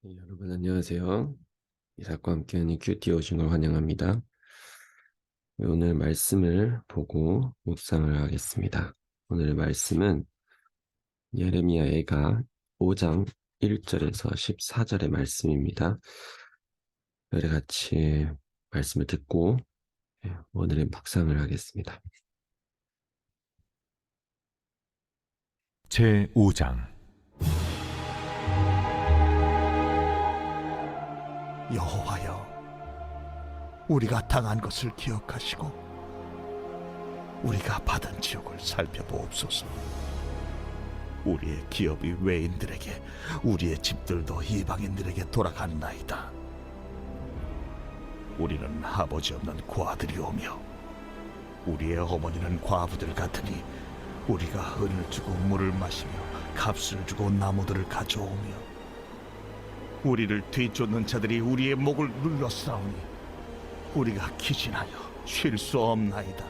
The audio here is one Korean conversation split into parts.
여러분 안녕하세요. 이삭과 함께하는 큐티 오신 걸 환영합니다. 오늘 말씀을 보고 묵상을 하겠습니다. 오늘 말씀은 예레미야애가 5장 1절에서 14절의 말씀입니다. 우리 같이 말씀을 듣고 오늘의 묵상을 하겠습니다. 제5장. 여호와여, 우리가 당한 것을 기억하시고 우리가 받은 지옥을 살펴보옵소서. 우리의 기업이 외인들에게, 우리의 집들도 이방인들에게 돌아갔나이다. 우리는 아버지 없는 고아들이오며 우리의 어머니는 과부들 같으니 우리가 은을 주고 물을 마시며 값을 주고 나무들을 가져오며 우리를 뒤쫓는 자들이 우리의 목을 눌러싸우니 우리가 기진하여 쉴 수 없나이다.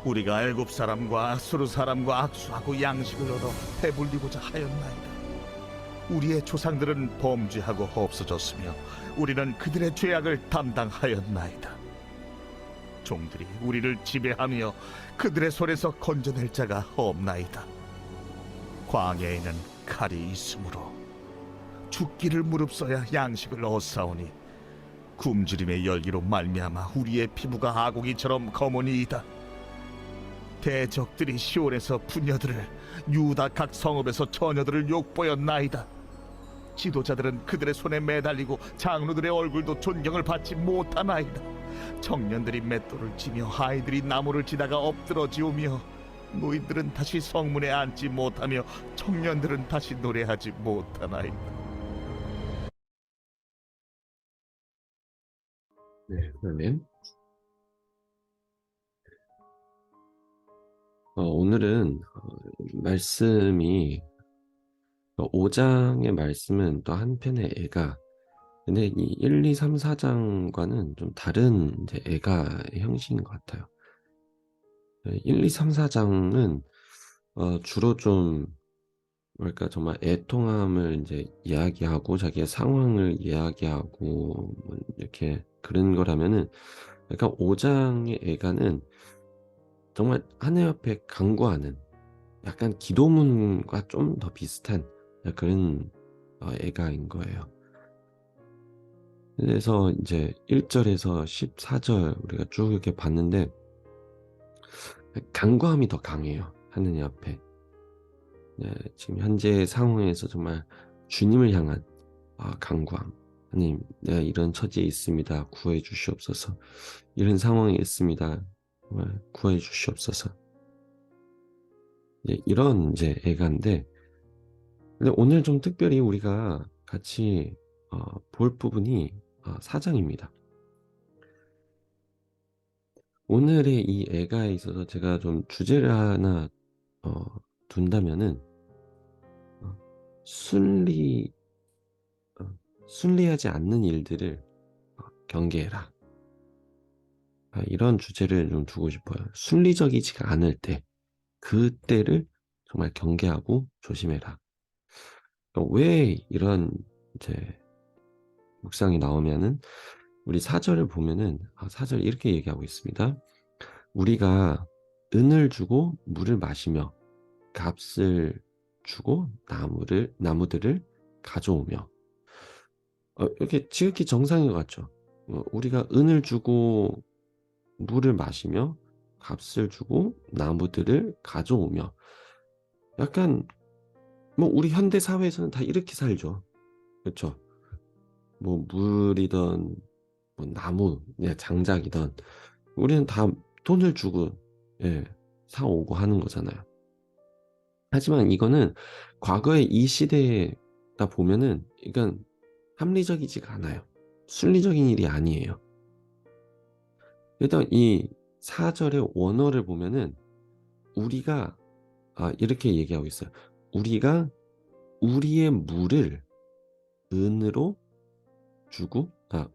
우리가 애굽 사람과 아수르 사람과 악수하고 양식을 얻어 배불리고자 하였나이다. 우리의 조상들은 범죄하고 없어졌으며 우리는 그들의 죄악을 담당하였나이다. 종들이 우리를 지배하며 그들의 손에서 건져낼 자가 없나이다. 광야에는 칼이 있으므로 죽기를 무릅써야 양식을 얻사오니 굶주림의 열기로 말미암아 우리의 피부가 아고기처럼 검으니이다. 대적들이 시온에서 부녀들을, 유다 각 성읍에서 처녀들을 욕보였나이다. 지도자들은 그들의 손에 매달리고 장로들의 얼굴도 존경을 받지 못하나이다. 청년들이 맷돌을 치며 아이들이 나무를 치다가 엎드러지오며 노인들은 다시 성문에 앉지 못하며 청년들은 다시 노래하지 못하나이다. 아멘. 오늘은 말씀이 5장의 말씀은 또 한편의 애가, 근데 이 1, 2, 3, 4장과는 좀 다른 이제 애가 형식인 것 같아요. 1, 2, 3, 4장은 주로 좀 뭐랄까 정말 애통함을 이제 이야기하고 자기의 상황을 이야기하고 뭐 이렇게 그런 거라면은, 약간 5장의 애가는 정말 하늘 앞에 간구하는, 약간 기도문과 좀 더 비슷한 그런 애가인 거예요. 그래서 이제 1절에서 14절 우리가 쭉 이렇게 봤는데 간구함이 더 강해요. 하느님 앞에. 네, 지금 현재 상황에서 정말 주님을 향한 간구함. 하나님, 내가 이런 처지에 있습니다. 구해 주시옵소서. 이런 상황에 있습니다. 정말 구해 주시옵소서. 이런 이제 애가인데, 근데 오늘 좀 특별히 우리가 같이 볼 부분이 4장입니다. 오늘의 이 애가에 있어서 제가 좀 주제를 하나 둔다면은 어, 순리 순리하지 않는 일들을 경계해라. 이런 주제를 좀 두고 싶어요. 순리적이지가 않을 때, 그때를 정말 경계하고 조심해라. 왜 이런 이제 묵상이 나오면은, 우리 4절을 보면은 4절 이렇게 얘기하고 있습니다. 우리가 은을 주고 물을 마시며 값을 주고 나무들을 가져오며, 이렇게 지극히 정상인 것 같죠. 우리가 은을 주고 물을 마시며 값을 주고 나무들을 가져오며, 약간 뭐 우리 현대 사회에서는 다 이렇게 살죠. 그렇죠? 뭐 물이든 뭐 나무, 장작이든 우리는 다 돈을 주고 사오고 하는 거잖아요. 하지만 이거는 과거의 이 시대에다 보면은 이건 합리적이지가 않아요. 순리적인 일이 아니에요. 일단 이 4절의 원어를 보면은 우리가 이렇게 얘기하고 있어요. 우리가 우리의 물을 은으로 주고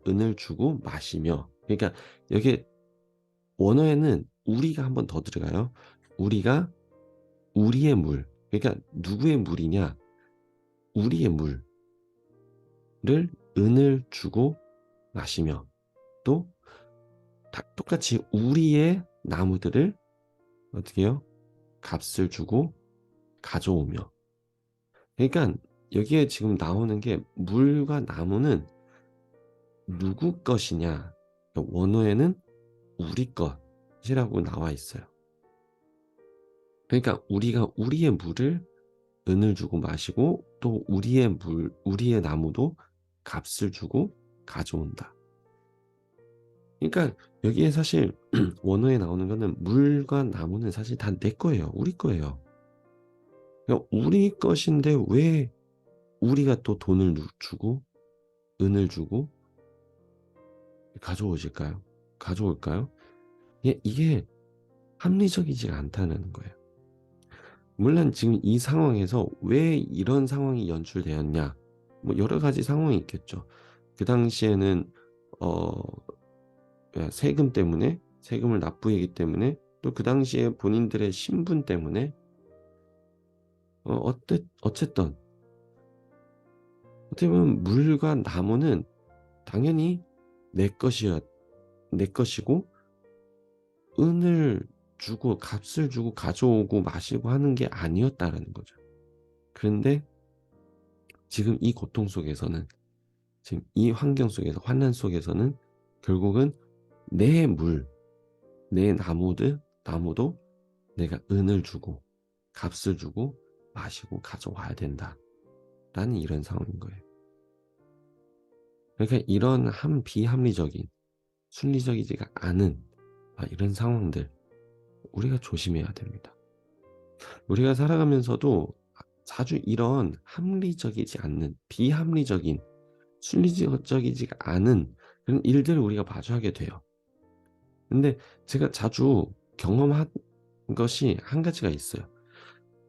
은을 주고 마시며, 그러니까 여기 원어에는 우리가 한 번 더 들어가요. 우리가 우리의 물, 그러니까 누구의 물이냐? 우리의 물. 은을 주고 마시며, 또 똑같이 우리의 나무들을 어떻게 해요? 값을 주고 가져오며. 그러니까 여기에 지금 나오는 게 물과 나무는 누구 것이냐. 그러니까 원어에는 우리 것이라고 나와 있어요. 그러니까 우리가 우리의 물을 은을 주고 마시고, 또 우리의 나무도 값을 주고 가져온다. 그러니까 여기에 사실 원어에 나오는 거는 물과 나무는 사실 다 내 거예요. 우리 거예요. 그러니까 우리 것인데 왜 우리가 또 돈을 주고 은을 주고 가져올까요? 이게 합리적이지가 않다는 거예요. 물론 지금 이 상황에서 왜 이런 상황이 연출되었냐, 뭐 여러 가지 상황이 있겠죠. 그 당시에는 어 세금 때문에, 세금을 납부했기 때문에, 또 그 당시에 본인들의 신분 때문에, 어쨌든 어떻게 보면 물과 나무는 당연히 내 내 것이고, 은을 주고 값을 주고 가져오고 마시고 하는 게 아니었다라는 거죠. 그런데 지금 이 고통 속에서는, 지금 이 환경 속에서, 환난 속에서는 결국은 내 내 나무도 내가 은을 주고 값을 주고 마시고 가져와야 된다라는 이런 상황인 거예요. 그러니까 이런 비합리적인, 순리적이지가 않은 이런 상황들, 우리가 조심해야 됩니다. 우리가 살아가면서도 자주 이런 합리적이지 않는, 비합리적인, 순리적이지가 않은 그런 일들을 우리가 마주하게 돼요. 근데 제가 자주 경험한 것이 한 가지가 있어요.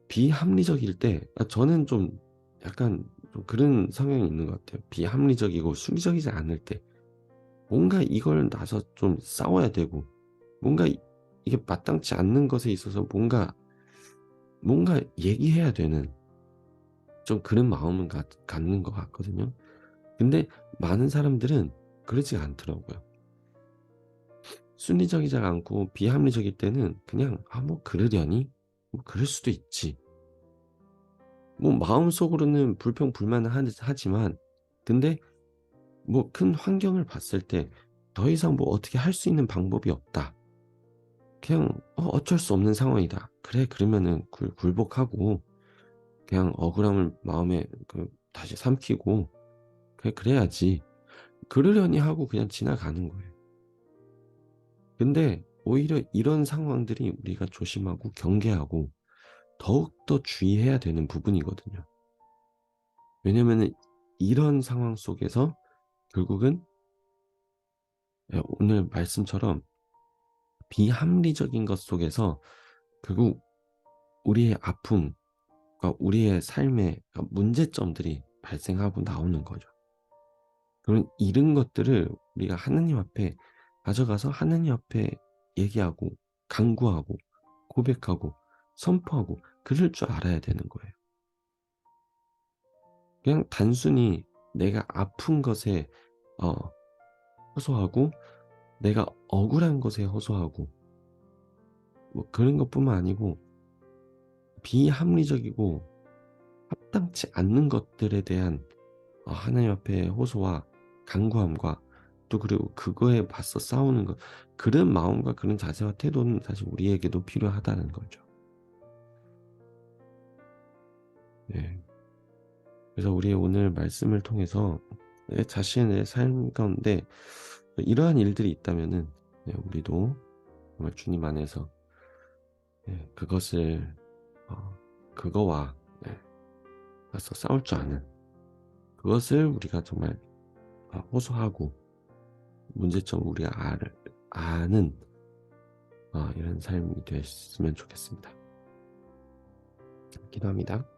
비합리적일 때, 저는 좀 약간 좀 그런 성향이 있는 것 같아요. 비합리적이고 순리적이지 않을 때 뭔가 이걸 나서 좀 싸워야 되고, 뭔가 이게 마땅치 않는 것에 있어서 뭔가 얘기해야 되는, 좀 그런 마음을 갖는 것 같거든요. 근데 많은 사람들은 그러지 않더라고요. 순리적이지 않고 비합리적일 때는 그냥 뭐 그러려니? 뭐 그럴 수도 있지. 뭐 마음속으로는 불평불만을 하지만, 근데 뭐 큰 환경을 봤을 때 더 이상 뭐 어떻게 할 수 있는 방법이 없다. 그냥 어쩔 수 없는 상황이다. 그래, 그러면은 굴복하고 그냥 억울함을 마음에 다시 삼키고, 그래, 그래야지. 그러려니 하고 그냥 지나가는 거예요. 근데 오히려 이런 상황들이 우리가 조심하고 경계하고 더욱더 주의해야 되는 부분이거든요. 왜냐면은 이런 상황 속에서 결국은, 오늘 말씀처럼 비합리적인 것 속에서 결국 우리의 아픔과 우리의 삶의 문제점들이 발생하고 나오는 거죠. 그런 이런 것들을 우리가 하느님 앞에 가져가서 하느님 앞에 얘기하고 간구하고 고백하고 선포하고 그럴 줄 알아야 되는 거예요. 그냥 단순히 내가 아픈 것에 어 호소하고, 내가 억울한 것에 호소하고, 뭐 그런 것뿐만 아니고 비합리적이고 합당치 않는 것들에 대한 하나님 앞에 호소와 간구함과, 또 그리고 그거에 맞서 싸우는 것, 그런 마음과 그런 자세와 태도는 사실 우리에게도 필요하다는 거죠. 네. 그래서 우리 오늘 말씀을 통해서 내 자신의 삶 가운데 이러한 일들이 있다면은, 우리도 정말 주님 안에서 그것을 그거와 맞서 싸울 줄 아는, 그것을 우리가 정말 호소하고 문제점을 우리가 아는 이런 삶이 됐으면 좋겠습니다. 기도합니다.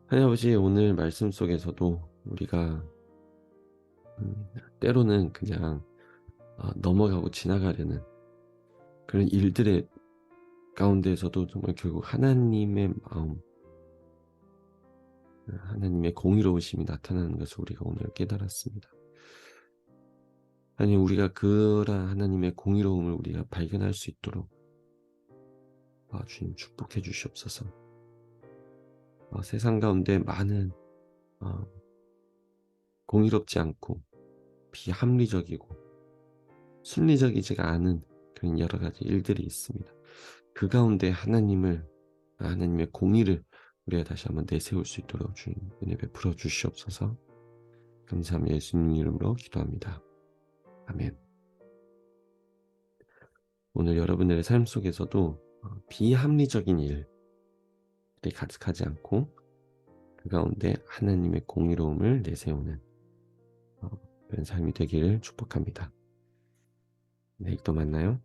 하나님 아버지, 오늘 말씀 속에서도 우리가 때로는 그냥 넘어가고 지나가려는 그런 일들의 가운데에서도 정말 결국 하나님의 마음, 하나님의 공의로우심이 나타나는 것을 우리가 오늘 깨달았습니다. 하나님, 우리가 그러한 하나님의 공의로움을 우리가 발견할 수 있도록 주님 축복해 주시옵소서. 세상 가운데 많은 어, 공의롭지 않고 비합리적이고 순리적이지가 않은 그런 여러 가지 일들이 있습니다. 그 가운데 하나님의 공의를 우리가 다시 한번 내세울 수 있도록 주님 은혜 베풀어 주시옵소서. 감사하며 예수님 이름으로 기도합니다. 아멘. 오늘 여러분들의 삶 속에서도 비합리적인 일들이 가득하지 않고 그 가운데 하나님의 공의로움을 내세우는 그런 삶이 되기를 축복합니다. 내일 또 만나요.